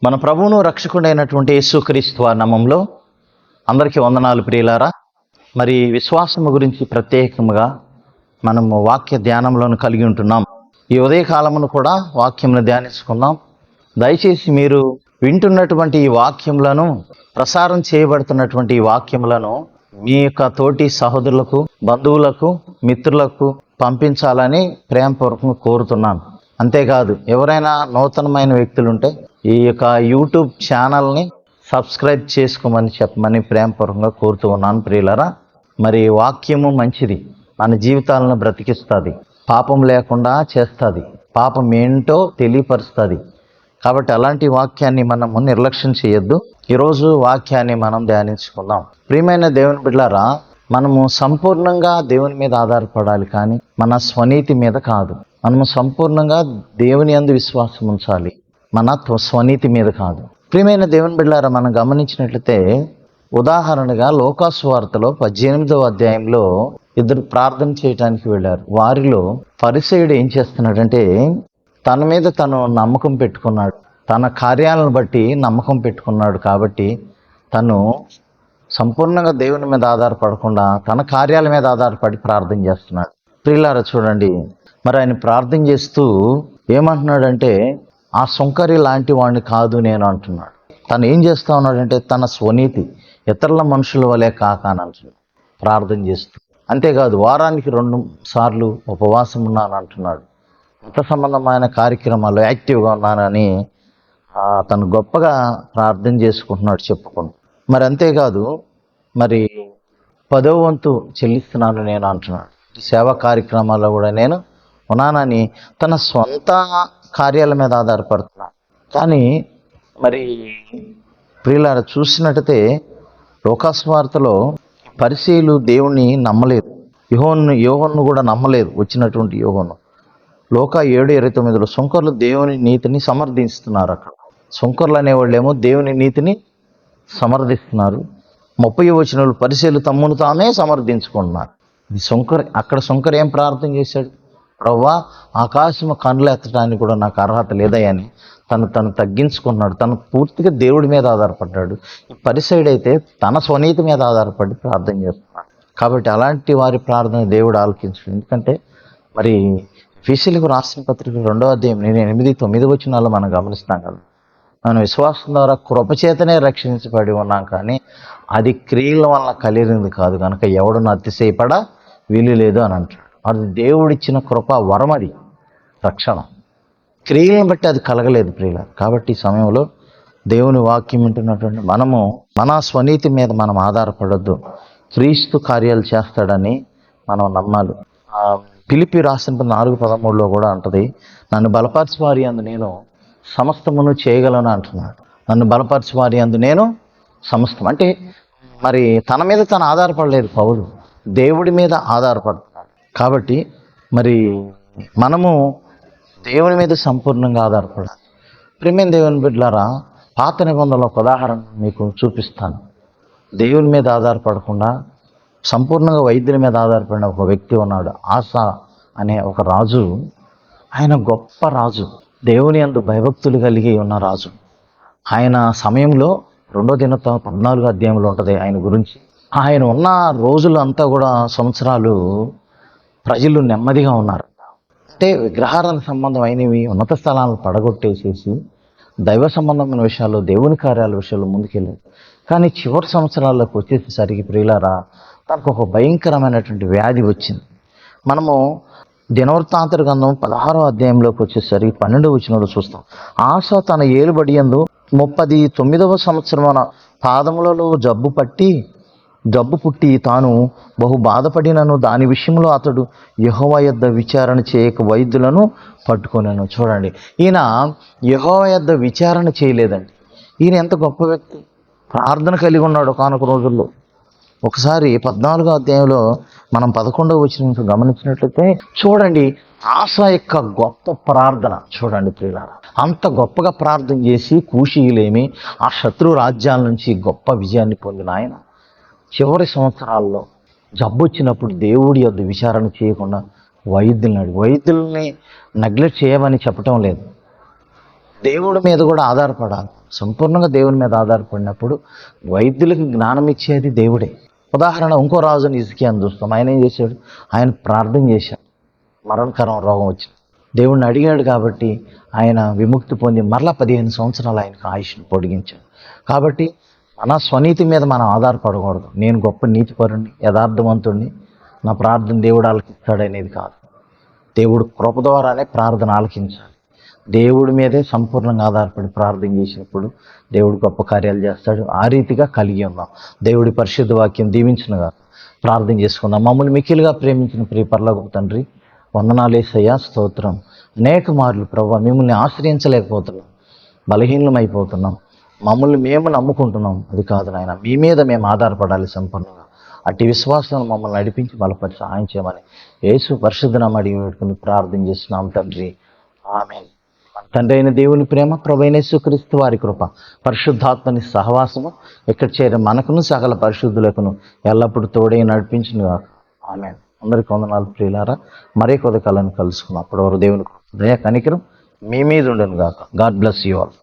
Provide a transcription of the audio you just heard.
మన ప్రభువును రక్షకుడైనటువంటి యేసుక్రీస్తు వారి నామములో అందరికీ వందనాలు ప్రియులారా. మరి విశ్వాసము గురించి ప్రత్యేకంగా మనము వాక్య ధ్యానంలోను కలిగి ఉంటున్నాం. ఈ ఉదయకాలమును కూడా వాక్యమును ధ్యానించుకుందాం. దయచేసి మీరు వింటున్నటువంటి ఈ వాక్యములను, ప్రసారం చేయబడుతున్నటువంటి ఈ వాక్యములను మీ యొక్క తోటి సహోదరులకు, బంధువులకు, మిత్రులకు పంపించాలని ప్రేమపూర్వకంగా కోరుతున్నాను. అంతేకాదు, ఎవరైనా నూతనమైన వ్యక్తులుంటే ఈ యొక్క యూట్యూబ్ ఛానల్ని సబ్స్క్రైబ్ చేసుకోమని చెప్పమని ప్రేమపూర్వకంగా కోరుతూ ఉన్నాను ప్రియులరా. మరి వాక్యము మంచిది, మన జీవితాలను బ్రతికిస్తుంది, పాపం లేకుండా చేస్తుంది, పాపం ఏంటో తెలియపరుస్తుంది. కాబట్టి అలాంటి వాక్యాన్ని మనము నిర్లక్ష్యం చేయొద్దు. ఈరోజు వాక్యాన్ని మనం ధ్యానించుకుందాం. ప్రియమైన దేవుని బిడ్డలారా, మనము సంపూర్ణంగా దేవుని మీద ఆధారపడాలి, కానీ మన స్వనీతి మీద కాదు. మనము సంపూర్ణంగా దేవుని యందు విశ్వాసం ఉంచాలి, మన స్వనీతి మీద కాదు. ప్రియమైన దేవుని బిడ్డలారా, మనం గమనించినట్లయితే ఉదాహరణగా లోకాసు వార్తలో 18వ అధ్యాయంలో ఇద్దరు ప్రార్థన చేయడానికి వెళ్ళారు. వారిలో పరిసయుడు ఏం చేస్తున్నాడంటే, తన మీద తను నమ్మకం పెట్టుకున్నాడు, తన కార్యాలను బట్టి నమ్మకం పెట్టుకున్నాడు. కాబట్టి తను సంపూర్ణంగా దేవుని మీద ఆధారపడకుండా తన కార్యాల మీద ఆధారపడి ప్రార్థన చేస్తున్నాడు. ప్రియులారా చూడండి, మరి ఆయన ప్రార్థన చేస్తూ ఏమంటున్నాడంటే, ఆ సుంకరి లాంటి వాడిని కాదు నేను అంటున్నాడు. తను ఏం చేస్తా ఉన్నాడంటే, తన స్వనీతి ఇతరుల మనుషుల వలె కాకానంటున్నాడు ప్రార్థన చేస్తూ. అంతేకాదు, వారానికి 2 సార్లు ఉపవాసం ఉన్నాను అంటున్నాడు. మత సంబంధమైన కార్యక్రమాల్లో యాక్టివ్గా ఉన్నానని తను గొప్పగా ప్రార్థన చేసుకుంటున్నాడు చెప్పుకుంటూ. మరి అంతేకాదు, మరి 10వ వంతు చెల్లిస్తున్నాను నేను అంటున్నాడు. సేవా కార్యక్రమాల్లో కూడా నేను ఉన్నానని తన సొంత కార్యాల మీద ఆధారపడుతున్నాడు. కానీ మరి ప్రియులారా చూసినట్టయితే లోకాసు వార్తలో పరిసయ్యులు దేవుణ్ణి నమ్మలేదు, యోహోను కూడా నమ్మలేదు. వచ్చినటువంటి యోహోను లోకా 7:29 సుంకర్లు దేవుని నీతిని సమర్థిస్తున్నారు. అక్కడ సుంకర్లు అనేవాళ్ళు ఏమో దేవుని నీతిని సమర్థిస్తున్నారు. 30వ వచనంలో పరిసయ్యులు తమ్మును తామే సమర్థించుకుంటున్నారు. ఇది సుంకర్. అక్కడ సుంకర్ ఏం ప్రార్థన చేశాడు? ప్రవ్వా, ఆకాశము కన్నులు ఎత్తడానికి కూడా నాకు అర్హత లేదయని తను తగ్గించుకున్నాడు. తను పూర్తిగా దేవుడి మీద ఆధారపడ్డాడు. ఈ పరిసయుడైతే తన స్వనీతి మీద ఆధారపడి ప్రార్థన చేస్తున్నాడు. కాబట్టి అలాంటి వారి ప్రార్థన దేవుడు ఆలకించాడు. ఎందుకంటే మరి ఎఫెసీయులకు రాసిన పత్రిక 2వ అధ్యాయం 8-9 వచనాల్లో మనం గమనిస్తాం కదా, మనం విశ్వాసం ద్వారా కృపచేతనే రక్షించబడి ఉన్నాం, కానీ అది క్రియల వల్ల కలిగింది కాదు, కనుక ఎవడును అతిశయపడ వీలు లేదు అని అంటాడు. అది దేవుడిచ్చిన కృప వరం, అది రక్షణ. క్రియలను బట్టి అది కలగలేదు ప్రియుల. కాబట్టి ఈ సమయంలో దేవుని వాక్యం వింటున్నటువంటి మనము మన స్వనీతి మీద మనం ఆధారపడొద్దు. క్రీస్తు కార్యాలు చేస్తాడని మనం నమ్మాలి. ఫిలిప్పీ రాసిన 4:13 కూడా అంటది, నన్ను బలపరచు వారి యందు నేను సమస్తమును చేయగలను అంటున్నాడు. నన్ను బలపరచు వారి యందు నేను సమస్తం అంటే మరి తన మీద తను ఆధారపడలేదు పౌలు, దేవుడి మీద ఆధారపడుతున్నాడు. కాబట్టి మరి మనము దేవుని మీద సంపూర్ణంగా ఆధారపడాలి. ప్రియమైన దేవుని బిడ్డలారా, పాత నిబంధనలో ఒక ఉదాహరణ మీకు చూపిస్తాను. దేవుని మీద ఆధారపడకుండా సంపూర్ణంగా వైద్యుల మీద ఆధారపడిన ఒక వ్యక్తి ఉన్నాడు. ఆస అనే ఒక రాజు. ఆయన గొప్ప రాజు, దేవుని యందు భయభక్తులు కలిగి ఉన్న రాజు. ఆయన సమయంలో 2వ దినవృత్తాంతం 14వ అధ్యాయంలో ఉంటుంది ఆయన గురించి. ఆయన ఉన్న రోజులంతా కూడా సంవత్సరాలు ప్రజలు నెమ్మదిగా ఉన్నారు. అంటే విగ్రహారాధన సంబంధం అయినవి ఉన్నత స్థలాలను పడగొట్టేసేసి దైవ సంబంధమైన విషయాల్లో, దేవుని కార్యాల విషయాల్లో ముందుకెళ్ళారు. కానీ చివరి సంవత్సరాల్లోకి వచ్చేసరికి ప్రియులారా, తనకు ఒక భయంకరమైనటువంటి వ్యాధి వచ్చింది. మనము దినవృత్తాంత గ్రంథం 16వ అధ్యాయంలోకి వచ్చేసరికి 12వ వచనంలో చూస్తాం. ఆస తన ఏలుబడి యందు 39వ సంవత్సరమున పాదములలో జబ్బు పుట్టి తాను బహు బాధపడినను, దాని విషయంలో అతడు యెహోవా యొద్ద విచారణ చేయక వైద్యులను పట్టుకొనెను. చూడండి, ఈయన యెహోవా యొద్ద విచారణ చేయలేదండి. ఈయన ఎంత గొప్ప వ్యక్తి, ప్రార్థన కలిగి ఉన్నాడు ఒకానొక రోజుల్లో. ఒకసారి 14వ అధ్యాయంలో మనం 11వ వచనం గమనించినట్లయితే చూడండి, ఆస యొక్క గొప్ప ప్రార్థన చూడండి ప్రియులారా. అంత గొప్పగా ప్రార్థన చేసి కూషీయులేమి ఆ శత్రు రాజ్యాల నుంచి గొప్ప విజయాన్ని పొందిన ఆయన చివరి సంవత్సరాల్లో జబ్బు వచ్చినప్పుడు దేవుడి యొద్ద విచారణ చేయకుండా వైద్యుల్ని నెగ్లెక్ట్ చేయమని చెప్పటం లేదు. దేవుడి మీద కూడా ఆధారపడాలి. సంపూర్ణంగా దేవుని మీద ఆధారపడినప్పుడు వైద్యులకు జ్ఞానం ఇచ్చేది దేవుడే. ఉదాహరణ, ఇంకో రాజుని హిజ్కియాని చూస్తాం. ఆయన ఏం చేశాడు? ఆయన ప్రార్థన చేశాడు, మరణకరం రోగం వచ్చింది. దేవుణ్ణి అడిగాడు కాబట్టి ఆయన విముక్తి పొంది మరలా 15 సంవత్సరాలు ఆయనకు ఆయుష్ను పొడిగించాడు. కాబట్టి మన స్వనీతి మీద మనం ఆధారపడకూడదు. నేను గొప్ప నీతిపరుణ్ణి, యథార్థవంతుణ్ణి, నా ప్రార్థన దేవుడు ఆలకిస్తాడనేది కాదు. దేవుడు కృప ద్వారానే ప్రార్థన ఆలకించాలి. దేవుడి మీదే సంపూర్ణంగా ఆధారపడి ప్రార్థన చేసినప్పుడు దేవుడు గొప్ప కార్యాలు చేస్తాడు. ఆ రీతిగా కలిగి ఉందాం. దేవుడి పరిశుద్ధ వాక్యం దీవించునుగా. ప్రార్థన చేసుకుందాం. మమ్మల్ని మిక్కిలుగా ప్రేమించిన ప్రియ పరలోకపు తండ్రి, వందనాలు యేసయ్యా, స్తోత్రం. అనేక మార్లు ప్రభువా మిమ్మల్ని ఆశ్రయించలేకపోతున్నాం, బలహీనమైపోతున్నాం. మమ్మల్ని మేము నమ్ముకుంటున్నాం, అది కాదు నాయన, మీ మీద మేము ఆధారపడాలి సంపూర్ణంగా. అట్టి విశ్వాసాన్ని మమ్మల్ని నడిపించి బలపరి సహాయం చేయమని యేసు పరిశుద్ధ నామమున అడిగి పెట్టుకుని ప్రార్థన చేస్తున్నాం తండ్రి, ఆమేన్. తండ్రి అయిన దేవుని ప్రేమ, ప్రభువైన యేసుక్రీస్తు వారి కృప, పరిశుద్ధాత్మని సహవాసము ఇక్కడ చేరే మనకును సకల పరిశుద్ధులకును ఎల్లప్పుడూ తోడై నడిపించునుగా. ఆమేన్. అందరికీ వందనాలు ప్రియులారా. మరే కొద్ది కాలాన్ని కలుసుకున్నాం. అప్పటివరకు దేవుని దయ కనికరం మీ మీద ఉండను గాక. God bless you all.